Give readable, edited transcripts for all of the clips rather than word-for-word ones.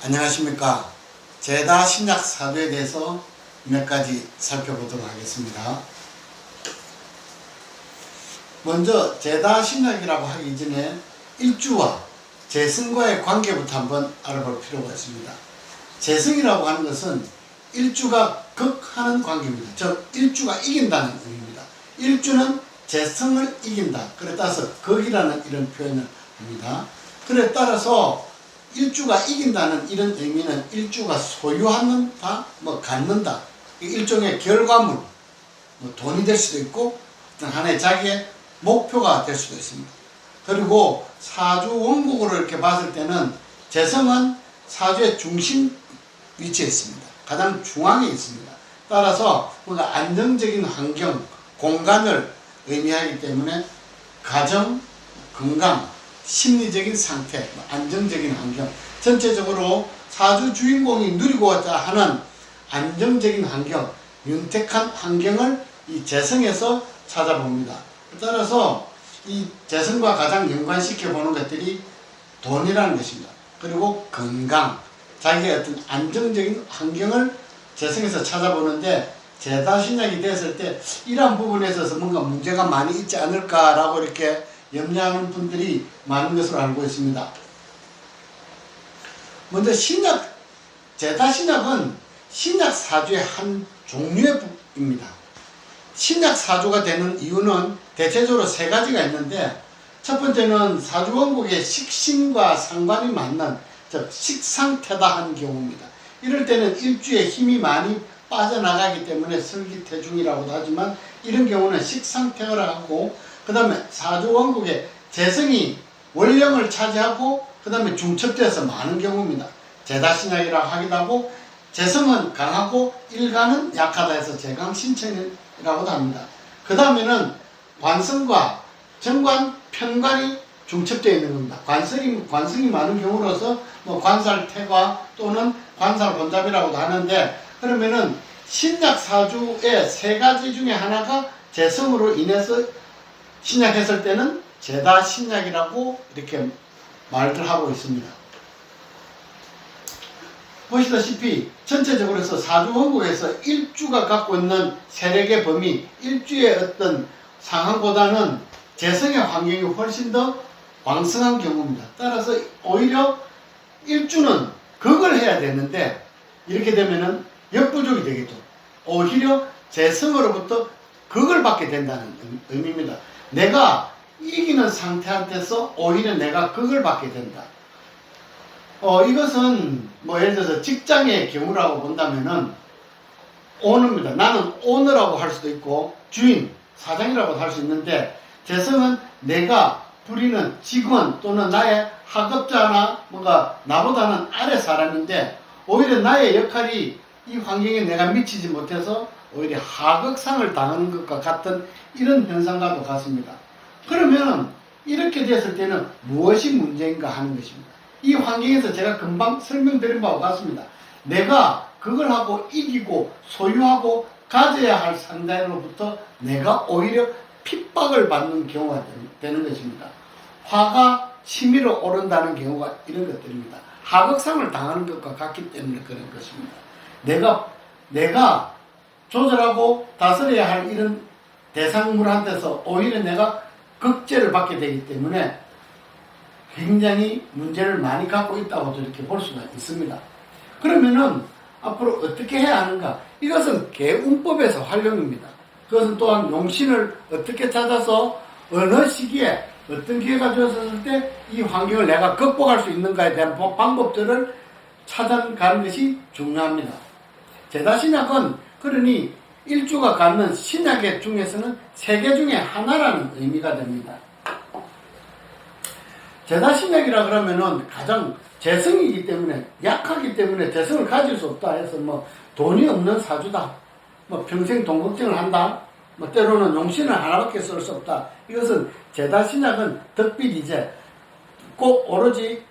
안녕하십니까. 제다 신약 사주에 대해서 몇 가지 살펴보도록 하겠습니다. 먼저 제다 신약이라고 하기 전에 일주와 재성과의 관계부터 한번 알아볼 필요가 있습니다. 재성이라고 하는 것은 일주가 극하는 관계입니다. 즉 일주가 이긴다는 의미입니다. 일주는 재성을 이긴다. 그래 따라서 극이라는 이런 표현을 합니다. 그래 따라서 일주가 이긴다는 이런 의미는 일주가 소유하는다, 갖는다. 일종의 결과물, 돈이 될 수도 있고 어떤 하나의 자기의 목표가 될 수도 있습니다. 그리고 사주 원국으로 이렇게 봤을 때는 재성은 사주의 중심 위치에 있습니다. 가장 중앙에 있습니다. 따라서 뭔가 안정적인 환경, 공간을 의미하기 때문에 가정, 건강, 심리적인 상태, 안정적인 환경, 전체적으로 사주 주인공이 누리고자 하는 안정적인 환경, 윤택한 환경을 이 재성에서 찾아봅니다. 따라서 이 재성과 가장 연관시켜 보는 것들이 돈이라는 것입니다. 그리고 건강, 자기의 어떤 안정적인 환경을 재성에서 찾아보는데 제다신약이 됐을 때 이러한 부분에 있어서 뭔가 문제가 많이 있지 않을까라고 이렇게 염려하는 분들이 많은 것으로 알고 있습니다. 먼저 신약, 제다신약은 신약 사주의 한 종류입니다. 신약 사주가 되는 이유는 대체적으로 세 가지가 있는데, 첫 번째는 사주 원국의 식신과 상관이 맞는, 즉 식상태다 하는 경우입니다. 이럴 때는 일주에 힘이 많이 빠져나가기 때문에 설기태중이라고도 하지만, 이런 경우는 식상태라 하고, 그 다음에 사주 원국의 재성이 원령을 차지하고 그 다음에 중첩돼서 많은 경우입니다. 제다신약이라고 하기도 하고, 재성은 강하고 일간은 약하다 해서 재강신천이라고도 합니다. 그 다음에는 관성과 정관, 편관이 중첩되어 있는 겁니다. 관성이 많은 경우로서 관살태과 또는 관살본잡이라고도 하는데, 그러면은 신약 사주의 세 가지 중에 하나가 재성으로 인해서 신약했을 때는 제다신약이라고 이렇게 말들 하고 있습니다. 보시다시피 전체적으로 해서 사주원국에서 일주가 갖고 있는 세력의 범위, 일주의 어떤 상황보다는 재성의 환경이 훨씬 더 왕성한 경우입니다. 따라서 오히려 일주는 극을 해야 되는데 이렇게 되면은 역부족이 되겠죠. 오히려 재성으로부터 극을 받게 된다는 의미입니다. 내가 이기는 상태한테서 오히려 내가 극을 받게 된다. 이것은 예를 들어서 직장의 경우라고 본다면은 오너입니다. 나는 오너라고 할 수도 있고 주인, 사장이라고 할 수 있는데, 재성은 내가 부리는 직원 또는 나의 하급자나 뭔가 나보다는 아래 사람인데, 오히려 나의 역할이 이 환경에 내가 미치지 못해서 오히려 하극상을 당하는 것과 같은 이런 현상과도 같습니다. 그러면 이렇게 됐을 때는 무엇이 문제인가 하는 것입니다. 이 환경에서 제가 금방 설명드린 바와 같습니다. 내가 그걸 하고 이기고 소유하고 가져야 할 상대로부터 내가 오히려 핍박을 받는 경우가 되는 것입니다. 화가 치밀어 오른다는 경우가 이런 것들입니다. 하극상을 당하는 것과 같기 때문에 그런 것입니다. 내가 조절하고 다스려야 할 이런 대상물한테서 오히려 내가 극제를 받게 되기 때문에 굉장히 문제를 많이 갖고 있다고 이렇게 볼 수가 있습니다. 그러면은 앞으로 어떻게 해야 하는가? 이것은 개운법에서 활용입니다. 그것은 또한 용신을 어떻게 찾아서 어느 시기에 어떤 기회가 주어졌을 때 이 환경을 내가 극복할 수 있는가에 대한 방법들을 찾아가는 것이 중요합니다. 제다신약은 그러니 일주가 갖는 신약의 중에서는 세 개 중에 하나라는 의미가 됩니다. 제다신약이라 그러면은 가장 재성이기 때문에, 약하기 때문에 재성을 가질 수 없다 해서 돈이 없는 사주다, 평생 돈 걱정을 한다, 때로는 용신을 하나밖에 쓸 수 없다. 이것은 제다신약은 덕비리제, 꼭 오로지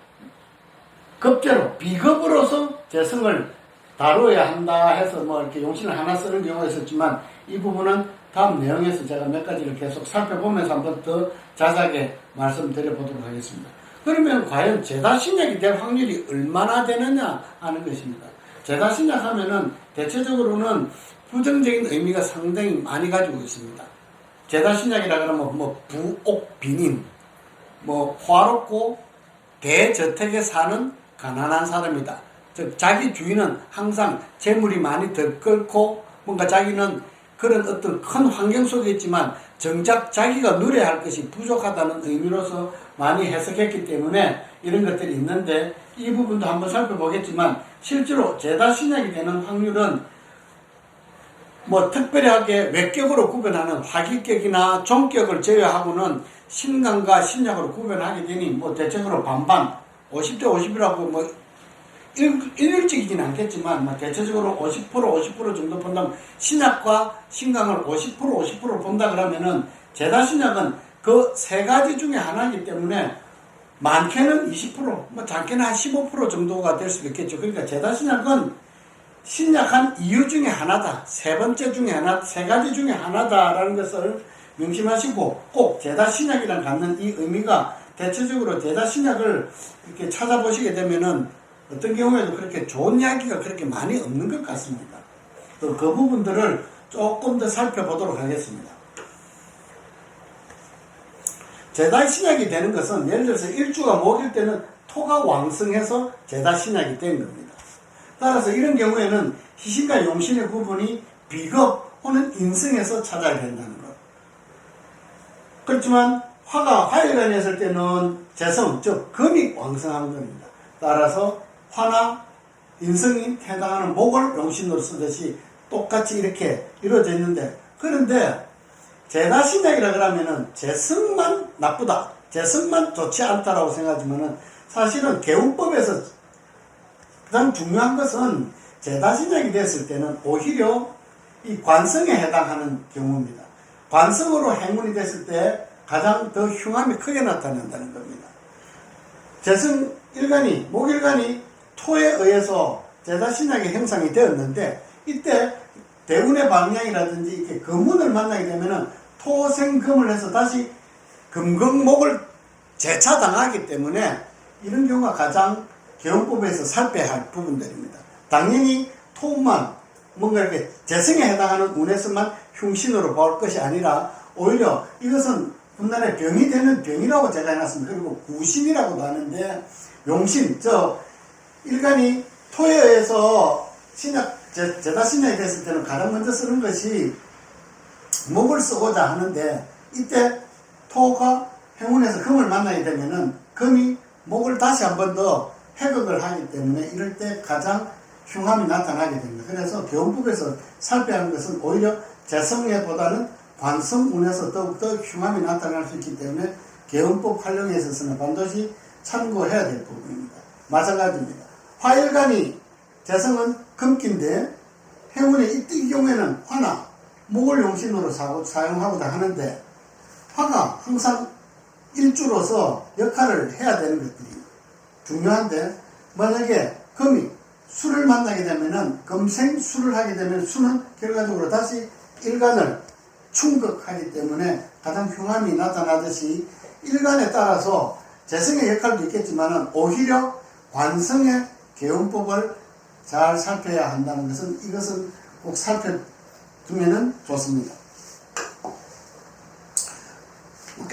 급제로 비급으로서 재성을 다루어야 한다 해서 이렇게 용신을 하나 쓰는 경우가 있었지만, 이 부분은 다음 내용에서 제가 몇 가지를 계속 살펴보면서 한번 더 자세하게 말씀드려 보도록 하겠습니다. 그러면 과연 제다 신약이 될 확률이 얼마나 되느냐 하는 것입니다. 제다 신약 하면은 대체적으로는 부정적인 의미가 상당히 많이 가지고 있습니다. 제다 신약이라 그러면 부옥 빈인, 화롭고 대저택에 사는 가난한 사람이다. 즉 자기 주인은 항상 재물이 많이 들끓고 뭔가 자기는 그런 어떤 큰 환경 속에 있지만 정작 자기가 누려야 할 것이 부족하다는 의미로서 많이 해석했기 때문에 이런 것들이 있는데, 이 부분도 한번 살펴보겠지만 실제로 제다 신약이 되는 확률은 특별하게 외격으로 구별하는 화기격이나 종격을 제외하고는 신강과 신약으로 구별하게 되니 대체적으로 반반 50대 50이라고 일률적이진 않겠지만 대체적으로 50% 정도 본다면, 신약과 신강을 50% 본다 그러면은 제다 신약은 그 세 가지 중에 하나이기 때문에 많게는 20%, 작게는 한 15% 정도가 될 수도 있겠죠. 그러니까 제다 신약은 신약한 이유 중에 하나다, 세 번째 중에 하나, 세 가지 중에 하나다라는 것을 명심하시고, 꼭 제다 신약이랑 갖는 이 의미가 대체적으로 제다 신약을 이렇게 찾아보시게 되면은 어떤 경우에도 그렇게 좋은 이야기가 그렇게 많이 없는 것 같습니다. 그 부분들을 조금 더 살펴보도록 하겠습니다. 제다 신약이 되는 것은 예를 들어서 일주가 목일 때는 토가 왕성해서 제다 신약이 된 겁니다. 따라서 이런 경우에는 희신과 용신의 구분이 비겁 혹은 인성에서 찾아야 된다는 것. 그렇지만 화가 화일간에 있을 때는 재성, 즉 금이 왕성한 겁니다. 따라서 화나 인성이 해당하는 목을 용신으로 쓰듯이 똑같이 이렇게 이루어져 있는데, 그런데 제다 신약이라 그러면은 재성만 나쁘다, 재성만 좋지 않다라고 생각하지만은 사실은 개운법에서 가장 중요한 것은 제다 신약이 됐을 때는 오히려 이 관성에 해당하는 경우입니다. 관성으로 행운이 됐을 때 가장 더 흉함이 크게 나타난다는 겁니다. 재성 일간이, 목일간이 토에 의해서 제다 신약이 형성이 되었는데, 이때 대운의 방향이라든지 이렇게 금운을 만나게 되면은 토생금을 해서 다시 금극목을 재차당하기 때문에 이런 경우가 가장 개운법에서 살펴야 할 부분들입니다. 당연히 토만 뭔가 이렇게 재성에 해당하는 운에서만 흉신으로 볼 것이 아니라 오히려 이것은 훗날에 병이 되는 병이라고 제가 해놨습니다. 그리고 구신이라고도 하는데, 용신, 일간이 토에 의해서 제다 신약이 됐을 때는 가장 먼저 쓰는 것이 목을 쓰고자 하는데, 이때 토가 행운에서 금을 만나게 되면은 금이 목을 다시 한 번 더 해극을 하기 때문에 이럴 때 가장 흉함이 나타나게 됩니다. 그래서 개운법에서 살펴야 하는 것은 오히려 재성에보다는 관성운에서 더욱더 흉함이 나타날 수 있기 때문에 개운법 활용에 있어서는 반드시 참고해야 될 부분입니다. 마찬가지입니다. 화일간이 재성은 금기인데 행운의 이 경우에는 화나 목을 용신으로 사용하고자 하는데, 화가 항상 일주로서 역할을 해야 되는 것들이 중요한데, 만약에 금이 수를 만나게 되면은 금생 수를 하게 되면 수는 결과적으로 다시 일간을 충격하기 때문에 가장 흉함이 나타나듯이 일간에 따라서 재성의 역할도 있겠지만은 오히려 관성의 개운법을 잘 살펴야 한다는 것은, 이것은 꼭 살펴두면은 좋습니다.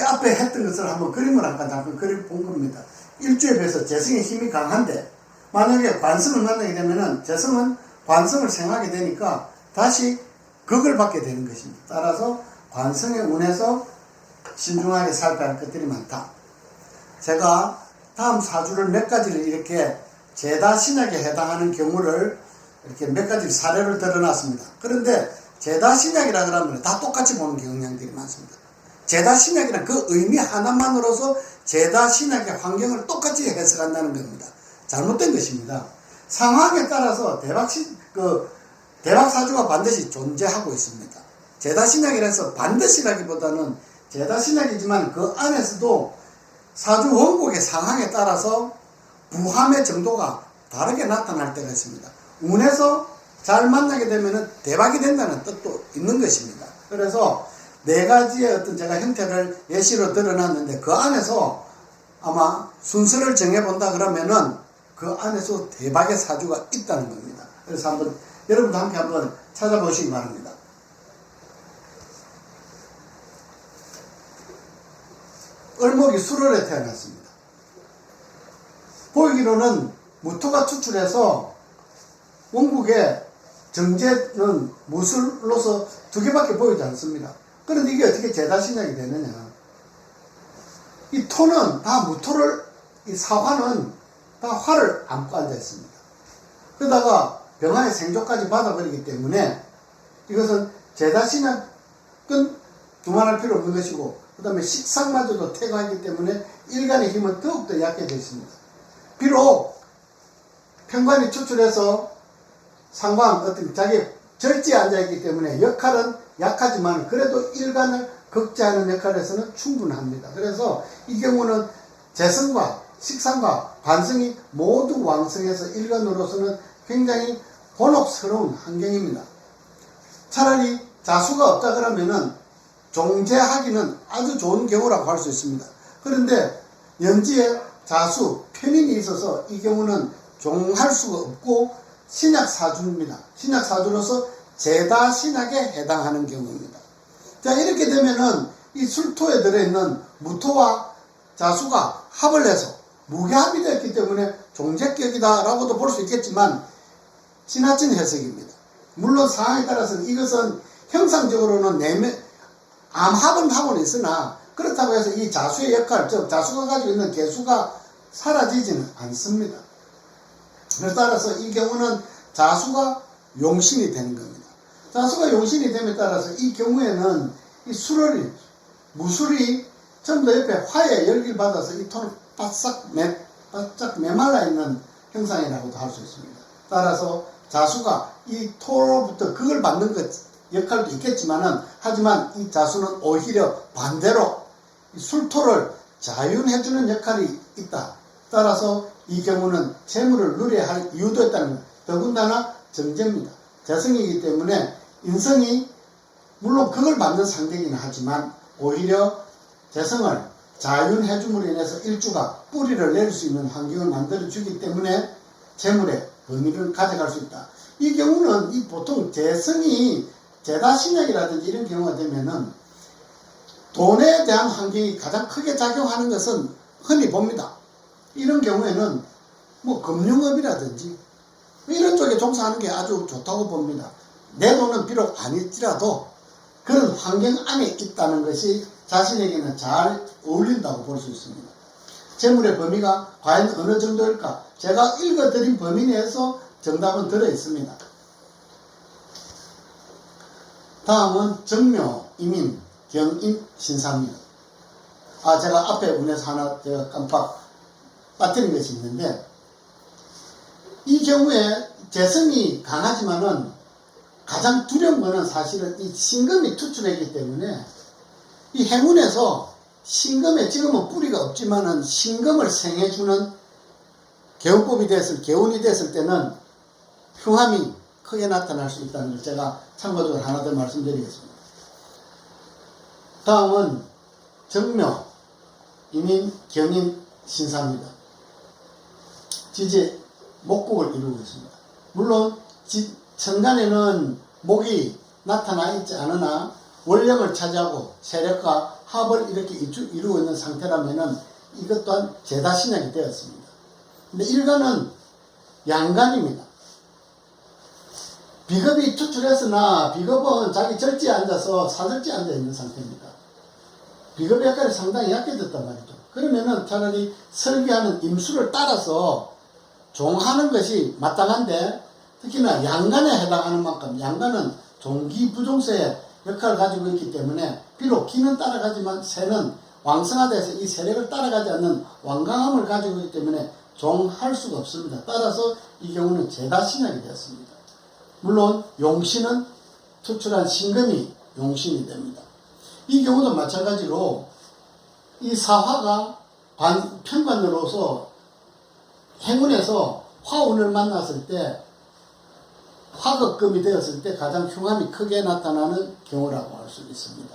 앞에 했던 것을 한번 그림을 잠깐 그려본 겁니다. 일주에 비해서 재성의 힘이 강한데, 만약에 관성을 만나게 되면은 재성은 관성을 생하게 되니까 다시 극을 받게 되는 것입니다. 따라서 관성의 운에서 신중하게 살펴야 할 것들이 많다. 제가 다음 사주를 몇 가지를 이렇게 제다 신약에 해당하는 경우를 이렇게 몇 가지 사례를 들어놨습니다. 그런데 제다 신약이라 그러면 다 똑같이 보는 경향들이 많습니다. 제다 신약이란 그 의미 하나만으로서 제다 신약의 환경을 똑같이 해석한다는 겁니다. 잘못된 것입니다. 상황에 따라서 대박 사주가 반드시 존재하고 있습니다. 제다 신약이라서 반드시라기보다는 제다 신약이지만 그 안에서도 사주 원곡의 상황에 따라서 부함의 정도가 다르게 나타날 때가 있습니다. 운에서 잘 만나게 되면 대박이 된다는 뜻도 있는 것입니다. 그래서 네 가지의 어떤 제가 형태를 예시로 드러놨는데, 그 안에서 아마 순서를 정해본다 그러면은 그 안에서 대박의 사주가 있다는 겁니다. 그래서 한번 여러분도 함께 한번 찾아보시기 바랍니다. 을목이 수월에 태어났습니다. 보이기로는 무토가 투출해서 원국에 정제는 무술로서 두 개밖에 보이지 않습니다. 그런데 이게 어떻게 제다신약이 되느냐. 이 토는 다 무토를, 이 사화는 다 화를 안고 앉아 있습니다. 그러다가 병화의 생조까지 받아버리기 때문에 이것은 제다신약은 두말할 필요 없는 것이고, 그 다음에 식상마저도 퇴거하기 때문에 일간의 힘은 더욱더 약해져 있습니다. 비록 편관이 추출해서 상관 어떤 자기 절지에 앉아있기 때문에 역할은 약하지만 그래도 일간을 극제하는 역할에서는 충분합니다. 그래서 이 경우는 재성과 식상과 관성이 모두 왕성해서 일간으로서는 굉장히 곤혹스러운 환경입니다. 차라리 자수가 없다 그러면은 종제하기는 아주 좋은 경우라고 할 수 있습니다. 그런데 연지에 자수, 편인이 있어서 이 경우는 종할 수가 없고 신약사주입니다. 신약사주로서 제다신약에 해당하는 경우입니다. 자, 이렇게 되면은 이 술토에 들어있는 무토와 자수가 합을 해서 무게합이 되었기 때문에 종제격이다 라고도 볼 수 있겠지만 지나친 해석입니다. 물론 상황에 따라서는 이것은 형상적으로는 암합은 하고는 있으나 그렇다고 해서 이 자수의 역할, 즉 자수가 가지고 있는 개수가 사라지지는 않습니다. 그래서 따라서 이 경우는 자수가 용신이 되는 겁니다. 자수가 용신이 됨에 따라서 이 경우에는 이 무술이 전부 다 옆에 화에 열기를 받아서 이 톤을 바싹 메말라 있는 형상이라고도 할 수 있습니다. 따라서 자수가 이 토로부터 극을 받는 것 역할도 있겠지만은, 하지만 이 자수는 오히려 반대로 이 술토를 자윤해주는 역할이 있다. 따라서 이 경우는 재물을 누려야 할 이유도 있다는 것. 더군다나 정제입니다. 재성이기 때문에 인성이 물론 극을 받는 상대이긴 하지만 오히려 재성을 자윤해줌으로 인해서 일주가 뿌리를 내릴 수 있는 환경을 만들어주기 때문에 재물의 범위를 가져갈 수 있다. 이 경우는 이 보통 재성이 제다신약이라든지 이런 경우가 되면은 돈에 대한 환경이 가장 크게 작용하는 것은 흔히 봅니다. 이런 경우에는 뭐 금융업이라든지 이런 쪽에 종사하는 게 아주 좋다고 봅니다. 내 돈은 비록 아닐지라도 그런 환경 안에 있다는 것이 자신에게는 잘 어울린다고 볼 수 있습니다. 재물의 범위가 과연 어느 정도일까? 제가 읽어드린 범위 내에서 정답은 들어 있습니다. 다음은 정묘, 이민, 경인, 신사입니다. 제가 앞에 문에서 하나 제가 깜빡 빠뜨린 것이 있는데, 이 경우에 재성이 강하지만은 가장 두려운 것은 사실은 이 신금이 투출했기 때문에 이 행운에서 신금에 지금은 뿌리가 없지만은 신금을 생해주는 개운법이 개운이 됐을 때는 흉함이 크게 나타날 수 있다는 걸 제가 참고적으로 하나 더 말씀드리겠습니다. 다음은 정묘, 이민, 경인, 신사입니다. 지지 목국을 이루고 있습니다. 물론 천간에는 목이 나타나 있지 않으나 원력을 차지하고 세력과 합을 이렇게 이루고 있는 상태라면은 이것 또한 제다신약이 되었습니다. 근데 일간은 양간입니다. 비겁이 투출했으나 비겁은 자기 절지에 앉아서 사절지에 앉아 있는 상태입니다. 비겁의 역할이 상당히 약해졌단 말이죠. 그러면은 차라리 설계하는 임수를 따라서 종하는 것이 마땅한데, 특히나 양간에 해당하는 만큼 양간은 종기부종세의 역할을 가지고 있기 때문에 비록 기는 따라가지만 새는 왕성하다해서 이 세력을 따라가지 않는 완강함을 가지고 있기 때문에 종할 수가 없습니다. 따라서 이 경우는 제다신약이 되었습니다. 물론 용신은 투출한 신금이 용신이 됩니다. 이 경우도 마찬가지로 이 사화가 편관으로서 행운에서 화운을 만났을 때 화극금이 되었을 때 가장 흉함이 크게 나타나는 경우라고 할 수 있습니다.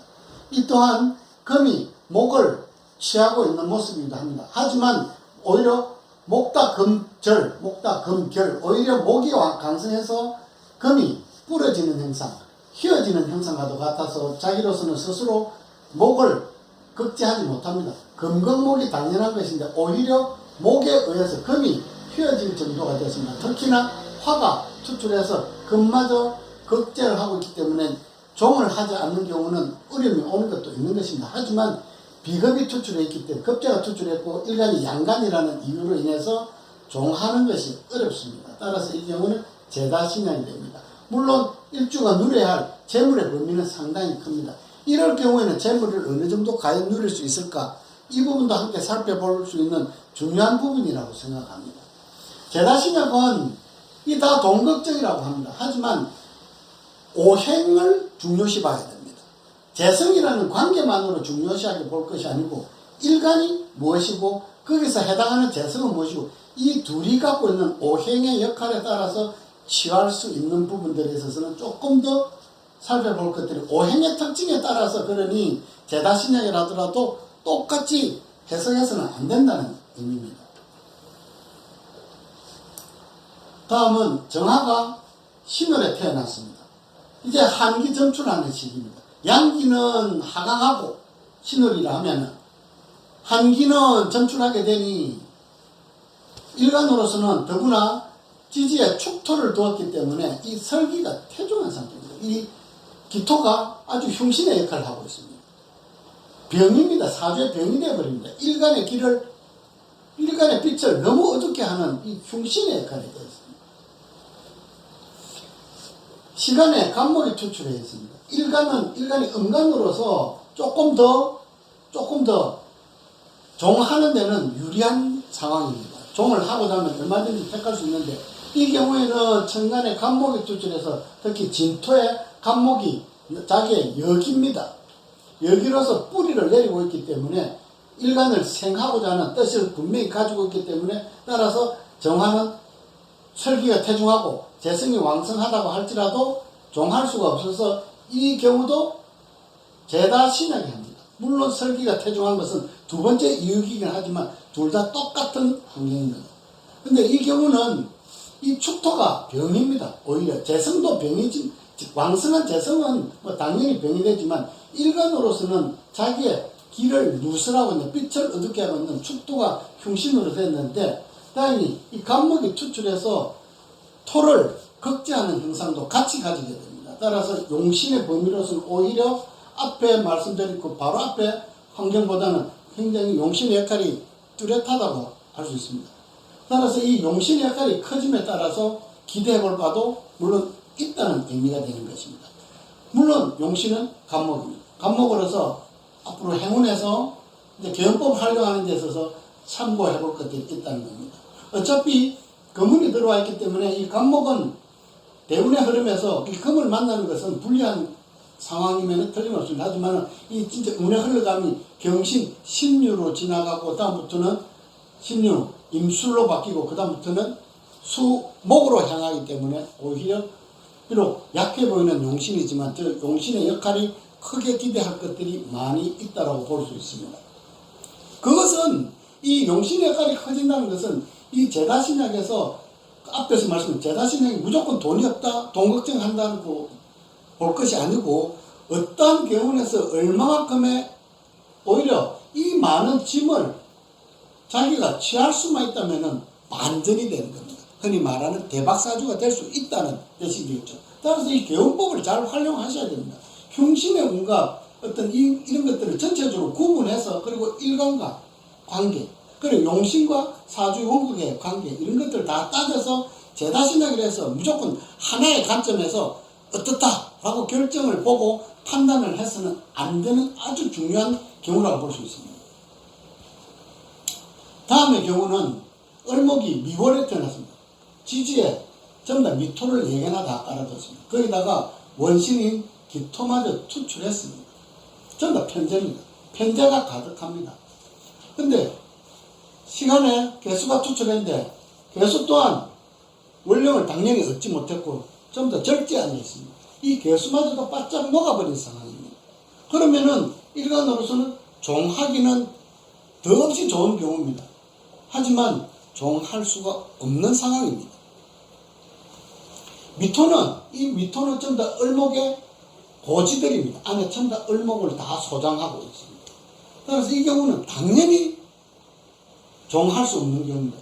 이 또한 금이 목을 취하고 있는 모습이기도 합니다. 하지만 오히려 목다금절, 목다금결, 오히려 목이 강성해서 금이 부러지는 현상, 휘어지는 현상과도 같아서 자기로서는 스스로 목을 극제하지 못합니다. 금극목이 당연한 것인데 오히려 목에 의해서 금이 휘어질 정도가 됐습니다. 특히나 화가 투출해서 금마저 극제를 하고 있기 때문에 종을 하지 않는 경우는 어려움이 오는 것도 있는 것입니다. 하지만 비겁이 투출해 있기 때문에 급제가 투출했고 일간이 양간이라는 이유로 인해서 종하는 것이 어렵습니다. 따라서 이 경우는 제다신양이 됩니다. 물론 일주가 누려야 할 재물의 범위는 상당히 큽니다. 이럴 경우에는 재물을 어느 정도 과연 누릴 수 있을까? 이 부분도 함께 살펴볼 수 있는 중요한 부분이라고 생각합니다. 제다신약은 이 다 동극정이라고 합니다. 하지만 오행을 중요시 봐야 됩니다. 재성이라는 관계만으로 중요시하게 볼 것이 아니고 일간이 무엇이고 거기서 해당하는 재성은 무엇이고 이 둘이 갖고 있는 오행의 역할에 따라서 취할 수 있는 부분들에 있어서는 조금 더 살펴볼 것들이 오행의 특징에 따라서 그러니 제다신약이라더라도 똑같이 해석해서는 안 된다는 의미입니다. 다음은 정화가 신월에 태어났습니다. 이제 한기 점출하는 시기입니다. 양기는 하강하고 신월이라 하면은 한기는 점출하게 되니 일간으로서는 더구나 지지에 축토를 두었기 때문에 이 설기가 태중한 상태입니다. 이 기토가 아주 흉신의 역할을 하고 있습니다. 병입니다. 사주의 병이 되어버립니다. 일간의 빛을 너무 어둡게 하는 이 흉신의 역할이 되어 있습니다. 시간에 간목이 투출해 있습니다. 일간이 음간으로서 조금 더 종하는 데는 유리한 상황입니다. 종을 하고 나면 얼마든지 택할 수 있는데 이 경우에는 천간에 간목이 투출해서 특히 진토에 간목이 자기의 여기입니다. 여기로서 뿌리를 내리고 있기 때문에 일간을 생하고자 하는 뜻을 분명히 가지고 있기 때문에 따라서 정화는 설기가 태중하고 재성이 왕성하다고 할지라도 종할 수가 없어서 이 경우도 제다신약이 합니다. 물론 설기가 태중한 것은 두 번째 이유이긴 하지만 둘 다 똑같은 환경입니다. 근데 이 경우는 이 축토가 병입니다. 오히려 재성도 병이지, 왕성한 재성은 뭐 당연히 병이 되지만 일간으로서는 자기의 길을 누설하고 있는 빛을 어둡게 하고 있는 축토가 흉신으로 됐는데 다행히 이 간목이 투출해서 토를 극제하는 형상도 같이 가지게 됩니다. 따라서 용신의 범위로서는 오히려 앞에 말씀드렸고 바로 앞에 환경보다는 굉장히 용신의 역할이 뚜렷하다고 할 수 있습니다. 따라서 이 용신의 역할이 커짐에 따라서 기대해볼 바도 물론 있다는 의미가 되는 것입니다. 물론 용신은 간목입니다. 간목으로서 앞으로 행운에서 이제 개헌법 활용하는 데 있어서 참고해볼 것들이 있다는 겁니다. 어차피 금운이 들어와 있기 때문에 이 간목은 대운의 흐름에서 이 금을 만나는 것은 불리한 상황이면 틀림없습니다. 하지만 이 진짜 운의 흘러감이 경신, 신유로 지나가고 다음부터는 신유, 임술로 바뀌고 그 다음부터는 수목으로 향하기 때문에 오히려 비록 약해 보이는 용신이지만 저 용신의 역할이 크게 기대할 것들이 많이 있다고 볼 수 있습니다. 그것은 이 용신의 역할이 커진다는 것은 이 제다신약에서 앞에서 말씀드린 제다신약이 무조건 돈이 없다, 돈 걱정한다고 볼 것이 아니고 어떠한 경우에서 얼마만큼의 오히려 이 많은 짐을 자기가 취할 수만 있다면 반전이 되는 겁니다. 흔히 말하는 대박사주가 될 수 있다는 뜻이겠죠. 따라서 이 개운법을 잘 활용하셔야 됩니다. 흉신의 운과 어떤 이런 것들을 전체적으로 구분해서 그리고 일간과 관계 그리고 용신과 사주의 원국의 관계 이런 것들을 다 따져서 제다신약을 해서 무조건 하나의 관점에서 어떻다라고 결정을 보고 판단을 해서는 안 되는 아주 중요한 경우라고 볼 수 있습니다. 다음의 경우는 을목이 미월에 태어났습니다. 지지에 전부 다 미토를 4개나 다 깔아뒀습니다. 거기다가 원신인 기토마저 투출했습니다. 전부 다 편제입니다. 편제가 가득합니다. 근데 시간에 개수가 투출했는데 개수 또한 원령을 당연히 얻지 못했고 전부 다 절제안에 있습니다. 이 개수마저도 바짝 녹아버린 상황입니다. 그러면은 일간으로서는 종하기는 더없이 좋은 경우입니다. 하지만 종할 수가 없는 상황입니다. 이 미토는 전부 다 을목의 고지들입니다. 안에 전부 다 을목을 다 소장하고 있습니다. 따라서 이 경우는 당연히 종할 수 없는 경우입니다.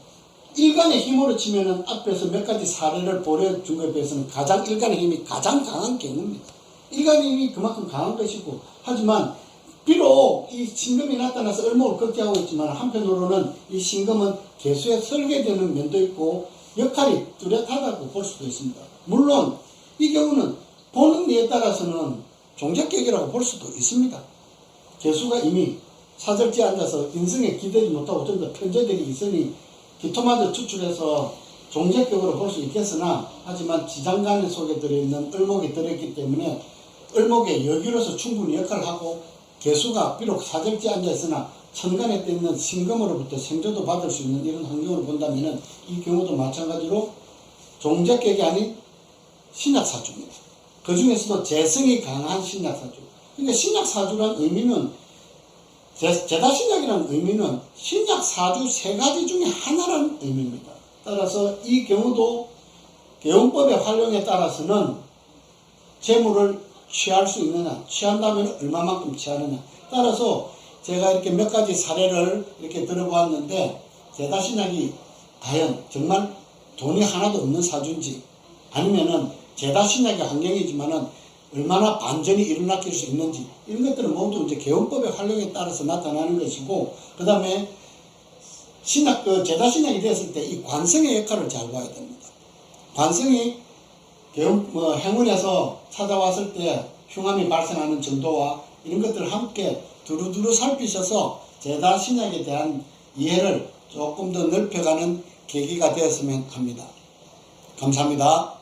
일간의 힘으로 치면은 앞에서 몇 가지 사례를 보여준 것에 비해서는 일간의 힘이 가장 강한 경우입니다. 일간의 힘이 그만큼 강한 것이고, 하지만 비록 이 신금이 나타나서 을목을 극대하고 있지만 한편으로는 이 신금은 개수에 설계되는 면도 있고 역할이 뚜렷하다고 볼 수도 있습니다. 물론 이 경우는 보는 이에 따라서는 종작격이라고 볼 수도 있습니다. 개수가 이미 사절지에 앉아서 인성에 기대지 못하고 좀 더 편제들이 있으니 기토마저 추출해서 종작격으로 볼 수 있겠으나, 하지만 지장간에 속에 들어있는 을목이 들어있기 때문에 을목의 여기로서 충분히 역할을 하고, 개수가 비록 사절지에 앉아있으나 천간에 떠 있는 신금으로부터 생조도 받을 수 있는 이런 환경으로 본다면 이 경우도 마찬가지로 종작격이 아닌 신약사주입니다. 그 중에서도 재성이 강한 신약사주. 그러니까 신약사주란 의미는, 제다신약이라는 의미는 신약사주 세 가지 중에 하나라는 의미입니다. 따라서 이 경우도 개운법의 활용에 따라서는 재물을 취할 수 있느냐, 취한다면 얼마만큼 취하느냐. 따라서 제가 이렇게 몇 가지 사례를 이렇게 들어보았는데, 제다신약이 과연 정말 돈이 하나도 없는 사주인지, 아니면은 제다신약의 환경이지만은 얼마나 반전이 일어날 수 있는지, 이런 것들은 모두 이제 개운법의 활용에 따라서 나타나는 것이고, 그 다음에 제다신약이 되었을 때 이 관성의 역할을 잘 봐야 됩니다. 관성이 행운에서 찾아왔을 때 흉함이 발생하는 정도와 이런 것들을 함께 두루두루 살피셔서 제다신약에 대한 이해를 조금 더 넓혀가는 계기가 되었으면 합니다. 감사합니다.